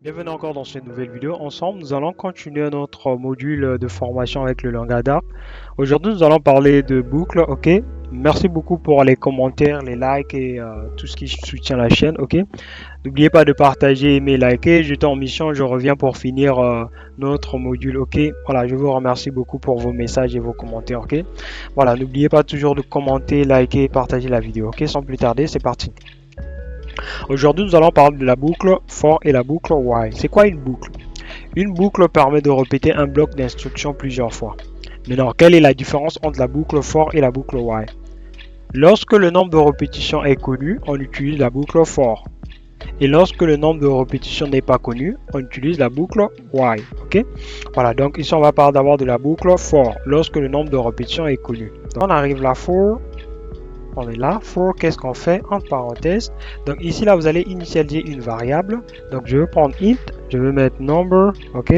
Bienvenue encore dans cette nouvelle vidéo. Ensemble, nous allons continuer notre module de formation avec le langage Dart. Aujourd'hui, nous allons parler de boucles, ok? Merci beaucoup pour les commentaires, les likes et tout ce qui soutient la chaîne, ok? N'oubliez pas de partager, aimer, liker. J'étais en mission, je reviens pour finir notre module, ok? Voilà, je vous remercie beaucoup pour vos messages et vos commentaires, ok? Voilà, n'oubliez pas toujours de commenter, liker et partager la vidéo, ok? Sans plus tarder, c'est parti. Aujourd'hui, nous allons parler de la boucle for et la boucle while. C'est quoi une boucle? Une boucle permet de répéter un bloc d'instructions plusieurs fois. Maintenant, quelle est la différence entre la boucle for et la boucle while? Lorsque le nombre de répétitions est connu, on utilise la boucle for. Et lorsque le nombre de répétitions n'est pas connu, on utilise la boucle while. Ok? Voilà, donc ici on va parler d'abord de la boucle for, lorsque le nombre de répétitions est connu. Donc, on arrive là, for. On est là, for, qu'est-ce qu'on fait? Entre parenthèses. Donc ici, là, vous allez initialiser une variable. Donc je vais prendre int, je vais mettre number, ok?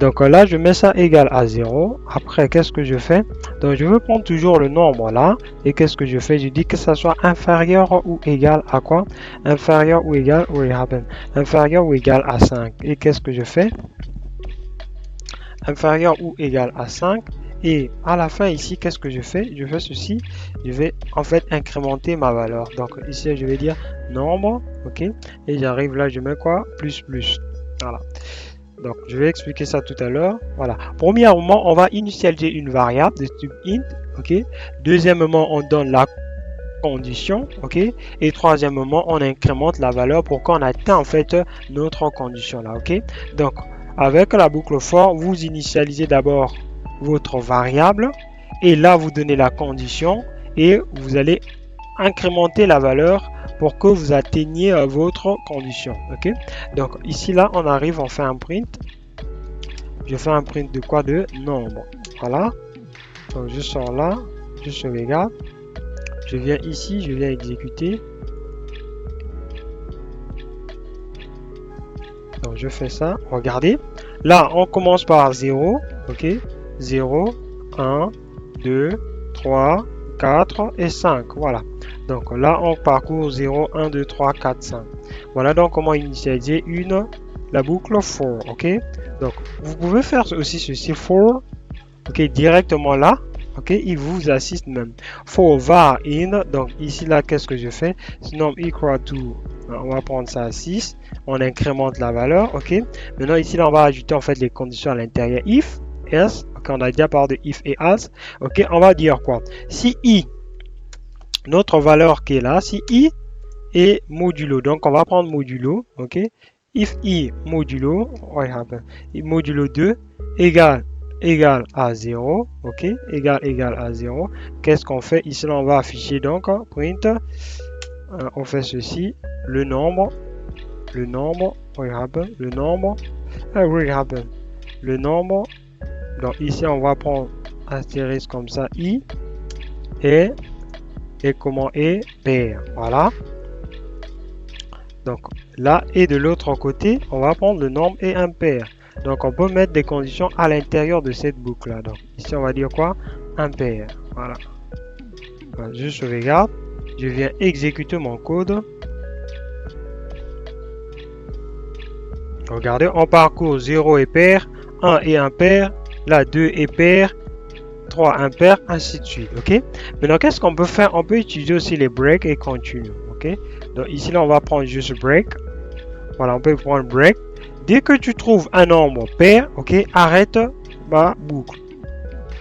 Donc là, je mets ça égal à 0. Après, qu'est-ce que je fais? Donc je veux prendre toujours le nombre là. Et qu'est-ce que je fais? Je dis que ça soit inférieur ou égal à quoi? Inférieur ou égal, inférieur ou égal à 5. Et qu'est-ce que je fais? Inférieur ou égal à 5. Et à la fin ici, qu'est-ce que je fais? Je fais ceci, je vais en fait incrémenter ma valeur. Donc ici, je vais dire nombre, ok? Et j'arrive là, je mets quoi? Plus, plus. Voilà. Donc je vais expliquer ça tout à l'heure. Voilà. Premièrement, on va initialiser une variable de type int, ok? Deuxièmement, on donne la condition, ok? Et troisièmement, on incrémente la valeur pour qu'on atteint en fait notre condition là, ok? Donc avec la boucle for, vous initialisez d'abord votre variable et là vous donnez la condition et vous allez incrémenter la valeur pour que vous atteigniez votre condition, ok? Donc ici là on arrive, on fait un print. Je fais un print de quoi? De nombre. Voilà. Donc je sors là, je sauvegarde, je viens ici, je viens exécuter. Donc je fais ça, regardez. Là on commence par 0, ok? 0, 1, 2, 3, 4 et 5. Voilà. Donc là, on parcourt 0, 1, 2, 3, 4, 5. Voilà donc comment initialiser la boucle for. Ok. Donc vous pouvez faire aussi ceci for. Ok, directement là. Ok, il vous assiste même. For var in. Donc ici là, qu'est-ce que je fais? Sinon equal to. On va prendre ça à 6. On incrémente la valeur. Ok. Maintenant ici là, on va ajouter en fait les conditions à l'intérieur. If else. Ok, on a déjà parlé de if et else. Ok, on va dire quoi? Si i, notre valeur qui est là, si i est modulo, donc on va prendre modulo, ok? If i modulo, modulo 2 égale à 0, ok? Égal à 0. Qu'est-ce qu'on fait? Ici, là, on va afficher donc print. On fait ceci, le nombre, le nombre. Donc ici, on va prendre astérisque comme ça, i et comment est pair. Voilà. Donc là et de l'autre côté, on va prendre le nombre et impair. Donc on peut mettre des conditions à l'intérieur de cette boucle là. Donc ici on va dire quoi? Impair. Voilà. Je sauvegarde. Je viens exécuter mon code. Regardez, on parcourt 0 est pair, 1 est impair, là 2 est pair, 3 impair, ainsi de suite. Ok. Maintenant qu'est-ce qu'on peut faire? On peut utiliser aussi les break et continue. Ok. Donc ici là on va prendre juste break. Voilà, on peut prendre break. Dès que tu trouves un nombre pair, ok, arrête ma boucle.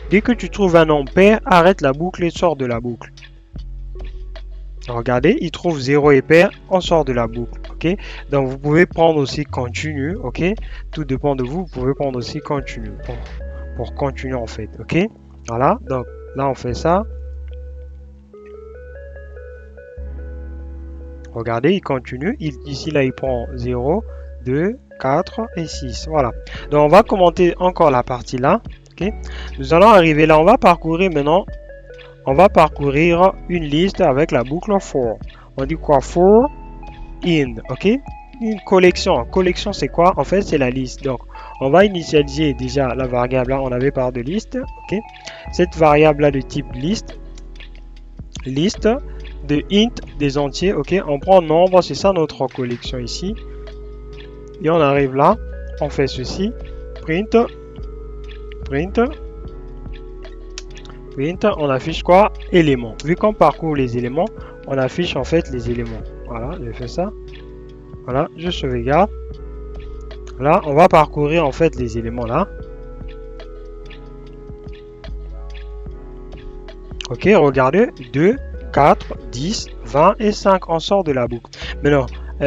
Dès que tu trouves un nombre pair, arrête la boucle et sors de la boucle. Regardez, il trouve 0 et pair, on sort de la boucle, ok. Donc vous pouvez prendre aussi continue, ok. Tout dépend de vous, vous pouvez prendre aussi continue pour continuer en fait, ok. Voilà, donc là on fait ça. Regardez, il continue. Ici, là, il prend 0, 2, 4 et 6. Voilà. Donc, on va commenter encore la partie là. Okay. Nous allons arriver là. On va parcourir maintenant. On va parcourir une liste avec la boucle for. On dit quoi? For in. Ok. Une collection. Collection, c'est quoi? En fait, c'est la liste. Donc, on va initialiser déjà la variable là. On avait parlé de liste. Ok. Cette variable là de type liste. Liste de int des entiers, ok, on prend nombre, c'est ça notre collection ici. Et on arrive là, on fait ceci, print, print, print, on affiche quoi? Éléments. Vu qu'on parcourt les éléments, on affiche en fait les éléments. Voilà, je fais ça. Voilà, je sauvegarde. Là, on va parcourir en fait les éléments là. Ok, regardez, 2, 4, 10, 20 et 5, on sort de la boucle. Maintenant,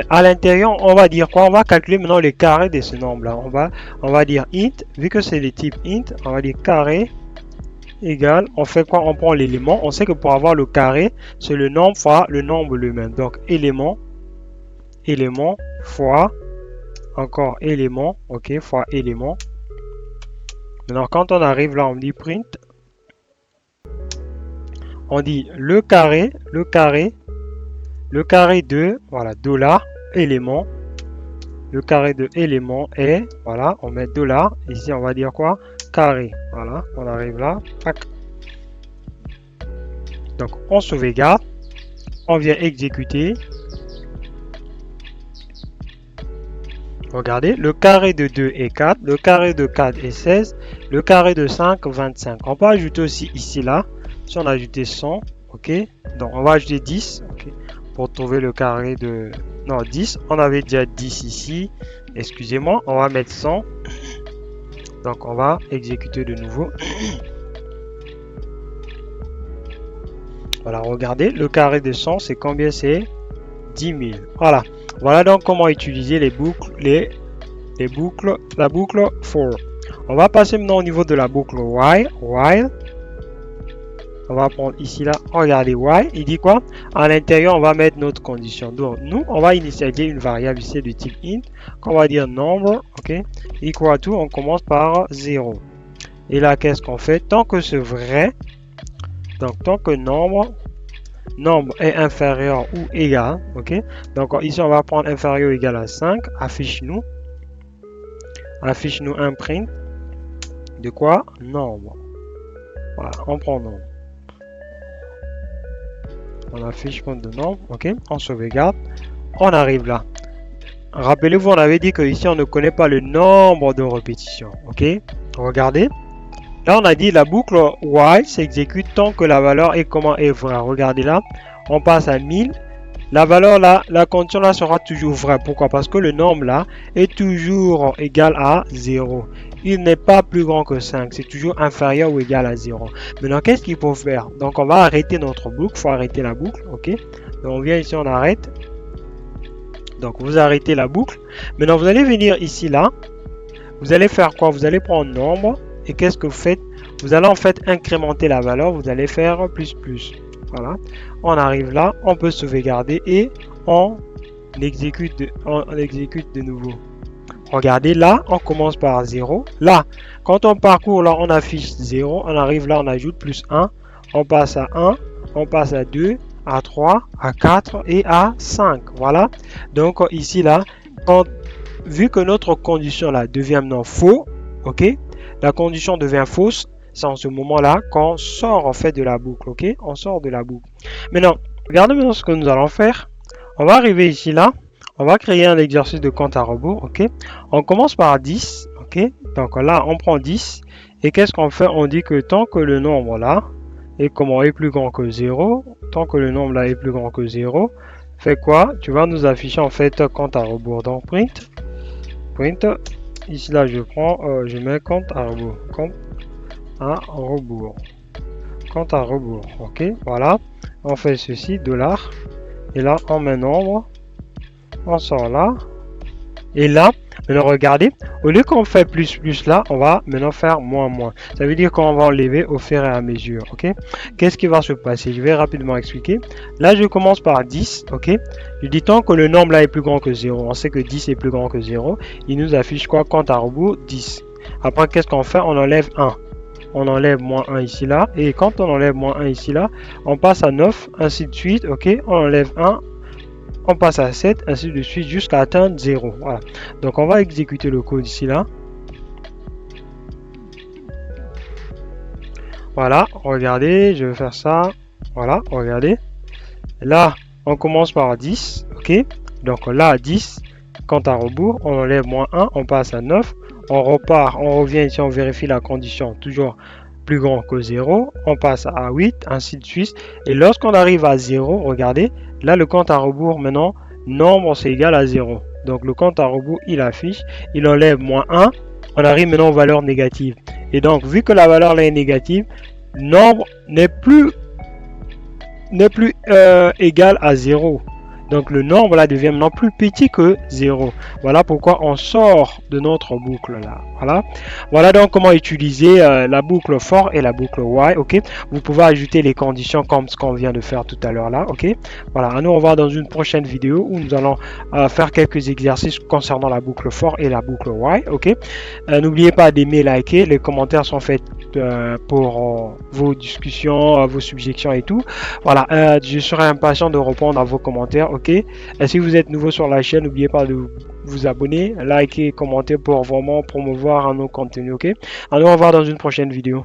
à l'intérieur, on va dire quoi? On va calculer maintenant les carrés de ce nombre-là. On va dire int, vu que c'est le type int, on va dire carré égale, on fait quoi? On prend l'élément. On sait que pour avoir le carré, c'est le nombre fois le nombre lui-même. Donc, élément fois, encore élément, ok, fois élément. Maintenant, quand on arrive là, on dit print. On dit le carré de, voilà, dollar, élément. Le carré de élément est, voilà, on met dollar. Ici, on va dire quoi? Carré. Voilà, on arrive là. Tac. Donc, on sauvegarde. On vient exécuter. Regardez, le carré de 2 est 4, le carré de 4 est 16, le carré de 5, 25. On peut ajouter aussi ici, là. Si on a ajouté 100, ok. Donc, on va ajouter 10, ok. Pour trouver le carré de... Non, 10. On avait déjà 10 ici. Excusez-moi, on va mettre 100. Donc, on va exécuter de nouveau. Voilà, regardez, le carré de 100, c'est combien? C'est 10 000. Voilà. Voilà donc comment utiliser les boucles, la boucle for. On va passer maintenant au niveau de la boucle while. On va prendre ici là, regardez while, il dit quoi? À l'intérieur, on va mettre notre condition. Donc, nous, on va initialiser une variable ici de type int, qu'on va dire number, ok? Equal to, on commence par 0. Et là, qu'est-ce qu'on fait? Tant que c'est vrai, donc tant que nombre est inférieur ou égal, ok? Donc ici on va prendre inférieur ou égal à 5, affiche-nous un print de quoi? Nombre. Voilà, on prend nombre. On affiche compte de nombre, ok? On sauvegarde, on arrive là. Rappelez-vous, on avait dit que ici on ne connaît pas le nombre de répétitions, ok? Regardez. Là, on a dit la boucle while s'exécute tant que la valeur est comment est vraie. Regardez là, on passe à 1000. La valeur là, la condition là sera toujours vraie. Pourquoi? Parce que le nombre là est toujours égal à 0. Il n'est pas plus grand que 5. C'est toujours inférieur ou égal à 0. Maintenant, qu'est-ce qu'il faut faire? Donc, on va arrêter notre boucle. Il faut arrêter la boucle. Ok? Donc, on vient ici, on arrête. Donc, vous arrêtez la boucle. Maintenant, vous allez venir ici là. Vous allez faire quoi? Vous allez prendre nombre. Et qu'est-ce que vous faites? Vous allez en fait incrémenter la valeur. Vous allez faire plus. Voilà. On arrive là. On peut sauvegarder et on exécute de nouveau. Regardez là. On commence par 0. Là, quand on parcourt là, on affiche 0. On arrive là, on ajoute plus 1. On passe à 1. On passe à 2, à 3, à 4 et à 5. Voilà. Donc ici là, vu que notre condition là devient maintenant faux, ok? La condition devient fausse, c'est en ce moment-là qu'on sort en fait de la boucle, ok? On sort de la boucle. Maintenant, regardez maintenant ce que nous allons faire. On va arriver ici là, on va créer un exercice de compte à rebours, ok? On commence par 10, ok? Donc là, on prend 10 et qu'est-ce qu'on fait? On dit que tant que le nombre là est plus grand que 0, tant que le nombre là est plus grand que 0, fait quoi? Tu vas nous afficher en fait compte à rebours. Donc print. Ici là je prends, je mets compte à rebours, ok, voilà, on fait ceci, dollar, et là on met nombre, on sort là, et là, maintenant regardez, au lieu qu'on fait plus là, on va maintenant faire moins, ça veut dire qu'on va enlever au fur et à mesure, ok, qu'est-ce qui va se passer? Je vais rapidement expliquer. Là je commence par 10, ok, je dis tant que le nombre là est plus grand que 0, on sait que 10 est plus grand que 0, il nous affiche quoi? Compte à rebours 10. Après qu'est-ce qu'on fait? On enlève 1. On enlève moins 1 ici là, et quand on enlève moins 1 ici là, on passe à 9, ainsi de suite, ok, on enlève 1, on passe à 7, ainsi de suite, jusqu'à atteindre 0, voilà. Donc on va exécuter le code ici là. Voilà, regardez, je vais faire ça, voilà, regardez. Là, on commence par 10, ok, donc là 10, compte à rebours, on enlève moins 1, on passe à 9, on repart, on revient ici, on vérifie la condition, toujours plus grand que 0, on passe à 8, ainsi de suite. Et lorsqu'on arrive à 0, regardez, là le compte à rebours maintenant, nombre c'est égal à 0. Donc le compte à rebours il affiche, il enlève moins 1, on arrive maintenant aux valeurs négatives. Et donc vu que la valeur là est négative, nombre n'est plus égal à 0. Donc le nombre là devient maintenant plus petit que 0. Voilà pourquoi on sort de notre boucle là. Voilà donc comment utiliser la boucle for et la boucle while. Ok. Vous pouvez ajouter les conditions comme ce qu'on vient de faire tout à l'heure là. Ok. Voilà. Nous on va dans une prochaine vidéo où nous allons faire quelques exercices concernant la boucle for et la boucle while. Ok. N'oubliez pas d'aimer, liker. Les commentaires sont faits pour vos discussions, vos suggestions et tout. Voilà, je serai impatient de répondre à vos commentaires, ok? Et si vous êtes nouveau sur la chaîne, n'oubliez pas de vous abonner, liker, commenter pour vraiment promouvoir nos contenus, ok? Alors, on va voir dans une prochaine vidéo.